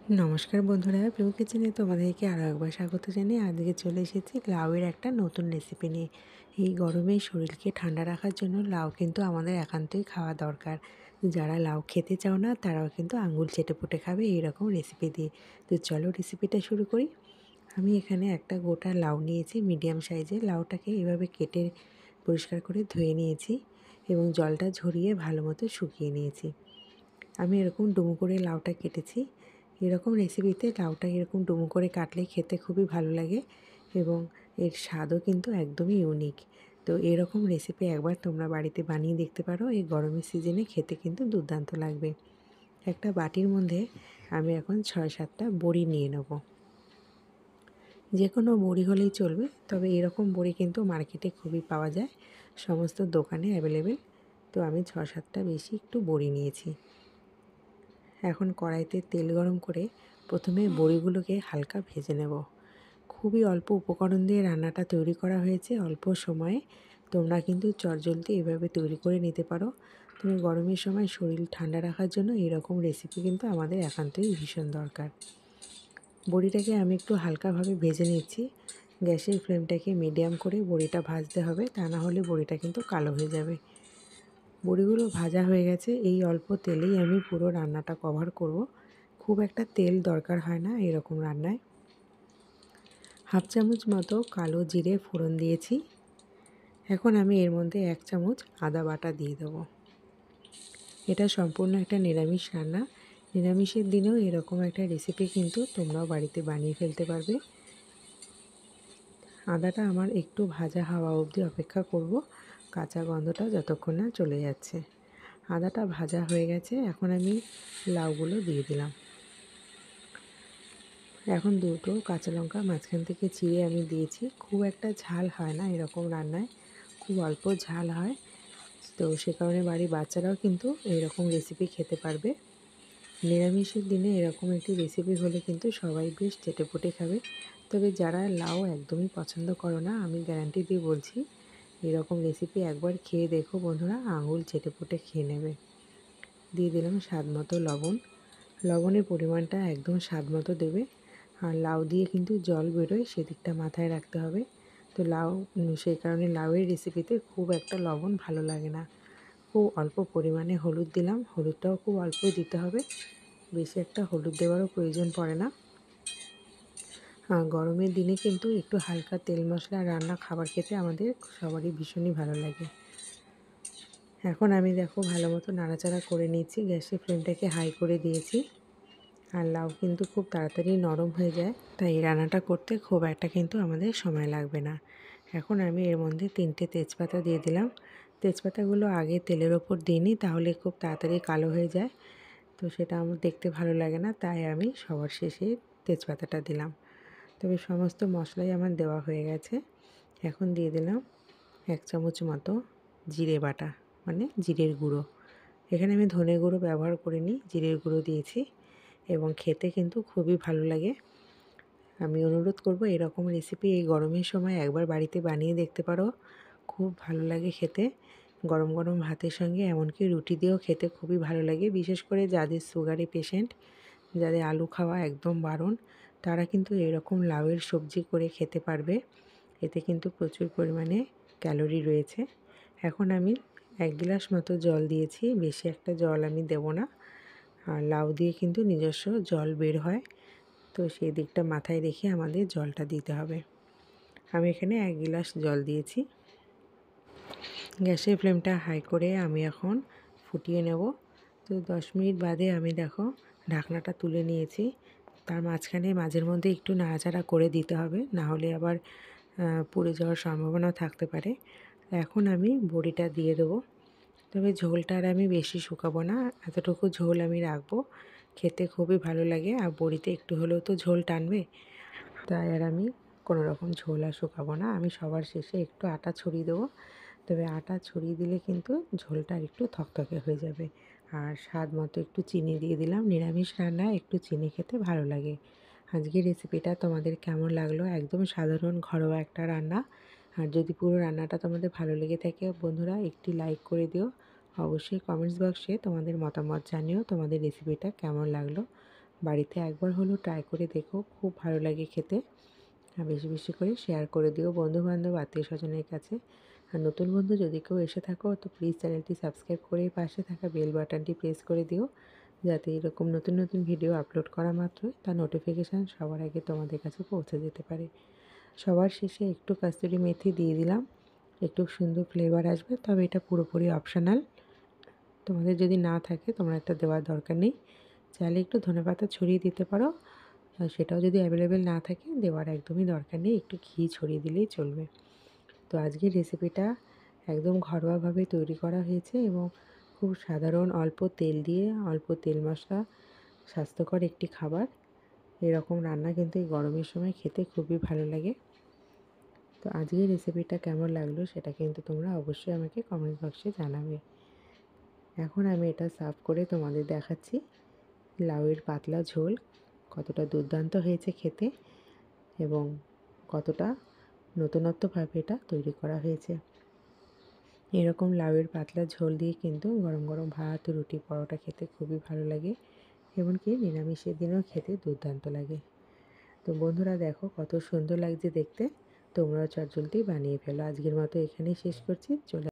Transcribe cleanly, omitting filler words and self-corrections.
নমস্কার বন্ধুরা, প্রিয় কিচেনে তোমাদেরকে আরও একবার স্বাগত জানিয়ে আজকে চলে এসেছি লাউয়ের একটা নতুন রেসিপি নিয়ে। এই গরমে শরীরকে ঠান্ডা রাখার জন্য লাউ কিন্তু আমাদের একান্তই খাওয়া দরকার। যারা লাউ খেতে চাও না তারাও কিন্তু আঙুল চেটে পুটে খাবে এইরকম রেসিপি দিয়ে। তো চলো রেসিপিটা শুরু করি। আমি এখানে একটা গোটা লাউ নিয়েছি, মিডিয়াম সাইজের লাউটাকে এভাবে কেটে পরিষ্কার করে ধুয়ে নিয়েছি এবং জলটা ঝরিয়ে ভালো মতো শুকিয়ে নিয়েছি। আমি এরকম ডুমো করে লাউটা কেটেছি। এরকম রেসিপিতে লাউটা এরকম ডুমো করে কাটলে খেতে খুবই ভালো লাগে এবং এর স্বাদও কিন্তু একদমই ইউনিক। তো এরকম রেসিপি একবার তোমরা বাড়িতে বানিয়ে দেখতে পারো। এই গরমের সিজনে খেতে কিন্তু দুর্দান্ত লাগবে। একটা বাটির মধ্যে আমি এখন ৬-৭টা বড়ি নিয়ে নেব। যে কোনো বড়ি হলেই চলবে, তবে এরকম বড়ি কিন্তু মার্কেটে খুবই পাওয়া যায়, সমস্ত দোকানে অ্যাভেলেবেল। তো আমি ৬-৭টা বেশি একটু বড়ি নিয়েছি। এখন কড়াইতে তেল গরম করে প্রথমে বড়িগুলোকে হালকা ভেজে নেব। খুবই অল্প উপকরণ দিয়ে রান্নাটা তৈরি করা হয়েছে, অল্প সময়ে। তোমরা কিন্তু চটজলদি এভাবে তৈরি করে নিতে পারো। তুমি গরমের সময় শরীর ঠান্ডা রাখার জন্য এরকম রেসিপি কিন্তু আমাদের একান্তই ভীষণ দরকার। বড়িটাকে আমি একটু হালকাভাবে ভেজে নিচ্ছি। গ্যাসের ফ্লেমটাকে মিডিয়াম করে বড়িটা ভাজতে হবে, তা না হলে বড়িটা কিন্তু কালো হয়ে যাবে। বড়িগুলো ভাজা হয়ে গেছে। এই অল্প তেলেই আমি পুরো রান্নাটা কভার করব। খুব একটা তেল দরকার হয় না এরকম রান্নায়। হাফ চামচ মতো কালো জিরে ফোড়ন দিয়েছি। এখন আমি এর মধ্যে 1 চামচ আদা বাটা দিয়ে দেবো। এটা সম্পূর্ণ একটা নিরামিষ রান্না। নিরামিষের দিনেও এরকম একটা রেসিপি কিন্তু তোমরাও বাড়িতে বানিয়ে ফেলতে পারবে। আদাটা আমার একটু ভাজা হওয়া অবধি অপেক্ষা করব, কাঁচা গন্ধটা যতক্ষণ না চলে যাচ্ছে। আদাটা ভাজা হয়ে গেছে। এখন আমি লাউগুলো দিয়ে দিলাম। এখন দুটো কাঁচা লঙ্কা মাঝখান থেকে চিড়ে আমি দিয়েছি। খুব একটা ঝাল হয় না এরকম রান্নায়, খুব অল্প ঝাল হয়। তো সে কারণে বাড়ির বাচ্চারাও কিন্তু এরকম রেসিপি খেতে পারবে। নিরামিষের দিনে এরকম একটি রেসিপি হলে কিন্তু সবাই বেশ চেটেপুটে খাবে। তবে যারা লাউ একদমই পছন্দ করো না, আমি গ্যারান্টি দিয়ে বলছি, এরকম রেসিপি একবার খেয়ে দেখো বন্ধুরা, আঙুল চেটেপুটে খেয়ে নেবে। দিয়ে দিলাম স্বাদ মতো লবণ। লবণের পরিমাণটা একদম স্বাদ মতো দেবে। আর লাউ দিয়ে কিন্তু জল বেরোয়, সেদিকটা মাথায় রাখতে হবে। তো সেই কারণে লাউয়ের রেসিপিতে খুব একটা লবণ ভালো লাগে না। খুব অল্প পরিমাণে হলুদ দিলাম। হলুদটাও খুব অল্পই দিতে হবে, বেশি একটা হলুদ দেওয়ারও প্রয়োজন পড়ে না। গরমের দিনে কিন্তু একটু হালকা তেল মশলা রান্না খাবার খেতে আমাদের সবারই ভীষণই ভালো লাগে। এখন আমি দেখো ভালো মতো নাড়াচাড়া করে নিচ্ছি। গ্যাসের ফ্লেমটাকে হাই করে দিয়েছি। আর লাউ কিন্তু খুব তাড়াতাড়ি নরম হয়ে যায়, তাই এই রান্নাটা করতে খুব একটা কিন্তু আমাদের সময় লাগবে না। এখন আমি এর মধ্যে 3টে তেজপাতা দিয়ে দিলাম। তেজপাতাগুলো আগে তেলের ওপর দিইনি, তাহলে খুব তাড়াতাড়ি কালো হয়ে যায়। তো সেটা আমার দেখতে ভালো লাগে না, তাই আমি সবার শেষে তেজপাতাটা দিলাম। তবে সমস্ত মশলাই আমার দেওয়া হয়ে গেছে। এখন দিয়ে দিলাম 1 চামচ মতো জিরে বাটা, মানে জিরের গুঁড়ো। এখানে আমি ধনে গুঁড়ো ব্যবহার করিনি, জিরের গুঁড়ো দিয়েছি এবং খেতে কিন্তু খুবই ভালো লাগে। আমি অনুরোধ করব এরকম রেসিপি এই গরমের সময় একবার বাড়িতে বানিয়ে দেখতে পারো। খুব ভালো লাগে খেতে। গরম গরম ভাতের সঙ্গে, এমনকি রুটি দিয়েও খেতে খুবই ভালো লাগে। বিশেষ করে যাদের সুগারে পেশেন্ট, যাদের আলু খাওয়া একদম বারণ, তারা কিন্তু এরকম লাউয়ের সবজি করে খেতে পারবে। এতে কিন্তু প্রচুর পরিমাণে ক্যালোরি রয়েছে। এখন আমি 1 গ্লাস মতো জল দিয়েছি, বেশি একটা জল আমি দেব না। আর লাউ দিয়ে কিন্তু নিজস্ব জল বের হয়, তো সেই দিকটা মাথায় রেখে আমাদের জলটা দিতে হবে। আমি এখানে 1 গ্লাস জল দিয়েছি। গ্যাসের ফ্লেমটা হাই করে আমি এখন ফুটিয়ে নেব। তো 10 মিনিট বাদে আমি দেখো ঢাকনাটা তুলে নিয়েছি। তার মাঝখানে মাঝের মধ্যে একটু নাড়াচাড়া করে দিতে হবে, না হলে আবার পুড়ে যাওয়ার সম্ভাবনা থাকতে পারে। এখন আমি বড়িটা দিয়ে দেবো। তবে ঝোলটা আর আমি বেশি শুকাবো না, এতটুকু ঝোল আমি রাখবো। খেতে খুবই ভালো লাগে, আর বড়িতে একটু হলেও তো ঝোল টানবে, তাই আর আমি কোনো রকম ঝোল আর শুকাবো না। আমি সবার শেষে একটু আটা ছড়িয়ে দেবো। তবে আটা ছড়িয়ে দিলে কিন্তু ঝোলটা একটু থকথকে হয়ে যাবে। আর স্বাদ মতো একটু চিনি দিয়ে দিলাম। নিরামিষ রান্নায় একটু চিনি খেতে ভালো লাগে। আজকের রেসিপিটা তোমাদের কেমন লাগলো? একদম সাধারণ ঘরোয়া একটা রান্না। আর যদি পুরো রান্নাটা তোমাদের ভালো লেগে থাকে বন্ধুরা, একটি লাইক করে দিও। অবশ্যই কমেন্টস বক্সে তোমাদের মতামত জানিও তোমাদের রেসিপিটা কেমন লাগলো। বাড়িতে একবার হলেও ট্রাই করে দেখো, খুব ভালো লাগে খেতে। আর বেশি বেশি করে শেয়ার করে দিও বন্ধুবান্ধব আত্মীয় স্বজনের কাছে। আর নতুন বন্ধু যদি কেউ এসে থাকো তো প্লিজ চ্যানেলটি সাবস্ক্রাইব করে পাশে থাকা বেল বাটনটি প্রেস করে দিও, যাতে এরকম নতুন নতুন ভিডিও আপলোড করা মাত্রই তার নোটিফিকেশান সবার আগে তোমাদের কাছে পৌঁছে যেতে পারে। সবার শেষে একটু কাস্তুরি মেথি দিয়ে দিলাম, একটু সুন্দর ফ্লেভার আসবে, তবে এটা পুরোপুরি অপশনাল। তোমাদের যদি না থাকে তোমরা এটা দেওয়ার দরকার নেই, চাইলে একটু ধনেপাতা ছড়িয়ে দিতে পারো। সেটাও যদি অ্যাভেলেবেল না থাকে দেওয়ার একদমই দরকার নেই, একটু ঘি ছড়িয়ে দিলেই চলবে। তো আজকের রেসিপিটা একদম ঘরোয়াভাবে তৈরি করা হয়েছে এবং খুব সাধারণ অল্প তেল দিয়ে, অল্প তেল মশলা, স্বাস্থ্যকর একটি খাবার। এরকম রান্না কিন্তু এই গরমের সময় খেতে খুবই ভালো লাগে। তো আজকের রেসিপিটা কেমন লাগলো সেটা কিন্তু তোমরা অবশ্যই আমাকে কমেন্ট বক্সে জানাবে। এখন আমি এটা সার্ভ করে তোমাদের দেখাচ্ছি লাউয়ের পাতলা ঝোল কতটা দুর্দান্ত হয়েছে খেতে এবং কতটা নতুনত্বভাবে এটা তৈরি করা হয়েছে। এরকম লাউয়ের পাতলা ঝোল দিয়ে কিন্তু গরম গরম ভাত, রুটি, পরোটা খেতে খুবই ভালো লাগে, এমনকি নিরামিষের দিনেও খেতে দুর্দান্ত লাগে। তো বন্ধুরা দেখো কত সুন্দর লাগছে দেখতে, তোমরাও চটজলদি বানিয়ে ফেলো। আজকের মতো এখানেই শেষ করছি। চলে